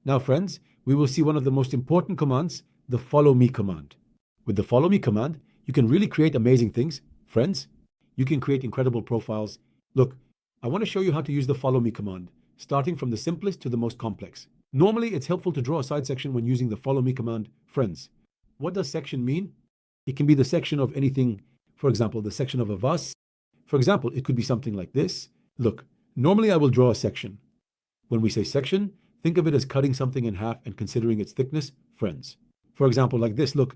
Now, friends, we will see one of the most important commands, the follow me command. With the follow me command, you can really create amazing things. Friends, you can create incredible profiles. Look, I want to show you how to use the follow me command, starting from the simplest to the most complex. Normally, it's helpful to draw a side section when using the follow me command. Friends, what does section mean? It can be the section of anything, for example, the section of a vase. For example, it could be something like this. Look, normally I will draw a section. When we say section, think of it as cutting something in half and considering its thickness, friends. For example, like this, look,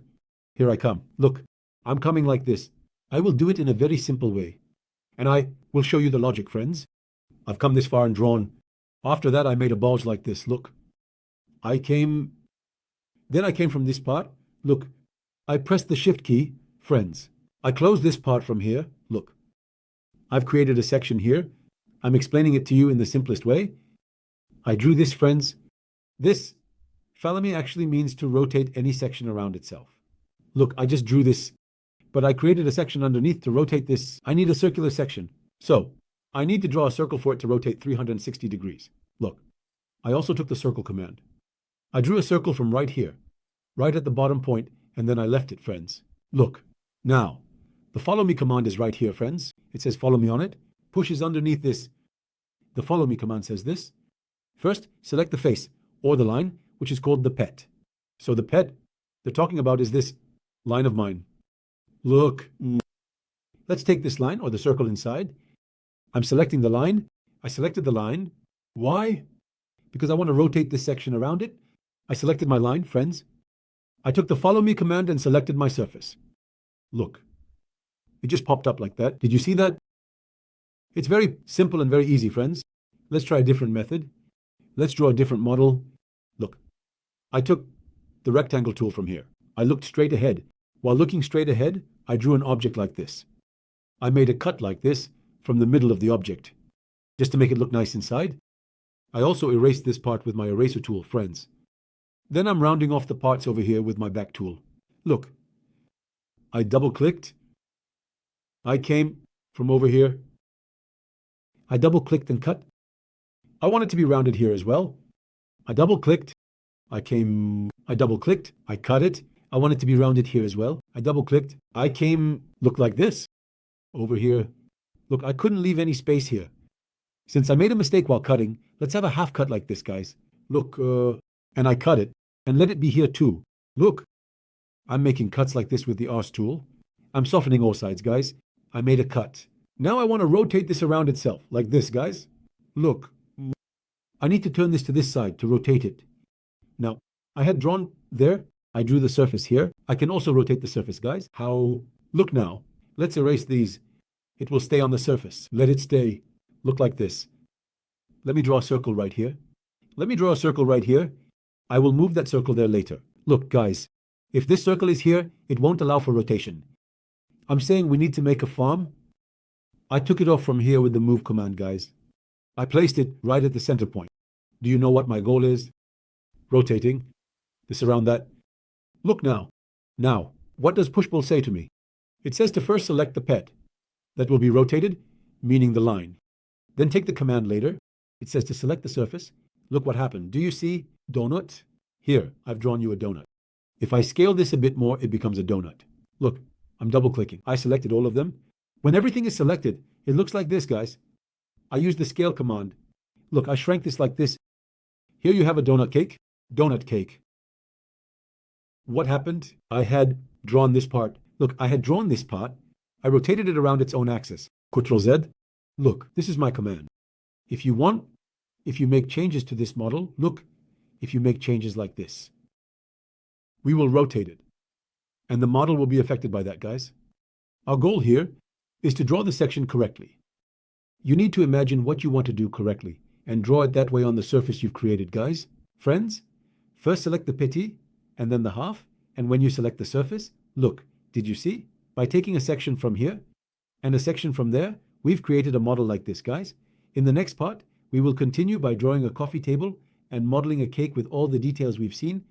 here I come. Look, I'm coming like this. I will do it in a very simple way. And I will show you the logic, friends. I've come this far and drawn. After that, I made a bulge like this. Look, then I came from this part. Look, I pressed the shift key, friends. I closed this part from here. Look, I've created a section here. I'm explaining it to you in the simplest way. I drew this, friends. This, follow me, actually means to rotate any section around itself. Look, I just drew this, but I created a section underneath to rotate this. I need a circular section. So, I need to draw a circle for it to rotate 360 degrees. Look, I also took the circle command. I drew a circle from right here, right at the bottom point, and then I left it, friends. Look, now, the follow me command is right here, friends. It says follow me on it, pushes underneath this. The follow me command says this. First, select the face, or the line, which is called the pet. So the pet they're talking about is this line of mine. Look, let's take this line, or the circle inside. I'm selecting the line. I selected the line. Why? Because I want to rotate this section around it. I selected my line, friends. I took the follow me command and selected my surface. Look, it just popped up like that. Did you see that? It's very simple and very easy, friends. Let's try a different method. Let's draw a different model. Look, I took the rectangle tool from here. I looked straight ahead. While looking straight ahead, I drew an object like this. I made a cut like this from the middle of the object, just to make it look nice inside. I also erased this part with my eraser tool, friends. Then I'm rounding off the parts over here with my back tool. Look, I double-clicked. I came from over here. I double-clicked and cut. I want it to be rounded here as well. I double-clicked. I double-clicked. I cut it. I want it to be rounded here as well. I double-clicked. Look like this. Over here. Look, I couldn't leave any space here. Since I made a mistake while cutting, let's have a half cut like this, guys. Look, and I cut it. And let it be here too. Look, I'm making cuts like this with the arse tool. I'm softening all sides, guys. I made a cut. Now I want to rotate this around itself, like this, guys. Look, I need to turn this to this side to rotate it. Now, I had drawn there. I drew the surface here. I can also rotate the surface, guys. How? Look now. Let's erase these. It will stay on the surface. Let it stay. Look like this. Let me draw a circle right here. Let me draw a circle right here. I will move that circle there later. Look, guys, if this circle is here, it won't allow for rotation. I'm saying we need to make a farm. I took it off from here with the move command, guys. I placed it right at the center point. Do you know what my goal is? Rotating this around that. Look now. Now, what does push-pull say to me? It says to first select the pet. That will be rotated, meaning the line. Then take the command later. It says to select the surface. Look what happened. Do you see donut? Here, I've drawn you a donut. If I scale this a bit more, it becomes a donut. Look, I'm double-clicking. I selected all of them. When everything is selected, it looks like this, guys. I use the scale command. Look, I shrank this like this. Here you have a donut cake. Donut cake. What happened? I had drawn this part. Look, I had drawn this part. I rotated it around its own axis. Ctrl Z. Look, this is my command. If you make changes to this model, look, if you make changes like this, we will rotate it. And the model will be affected by that, guys. Our goal here is to draw the section correctly. You need to imagine what you want to do correctly and draw it that way on the surface you've created, guys. Friends, first select the petit and then the half, and when you select the surface, look, did you see? By taking a section from here and a section from there, we've created a model like this, guys. In the next part, we will continue by drawing a coffee table and modeling a cake with all the details we've seen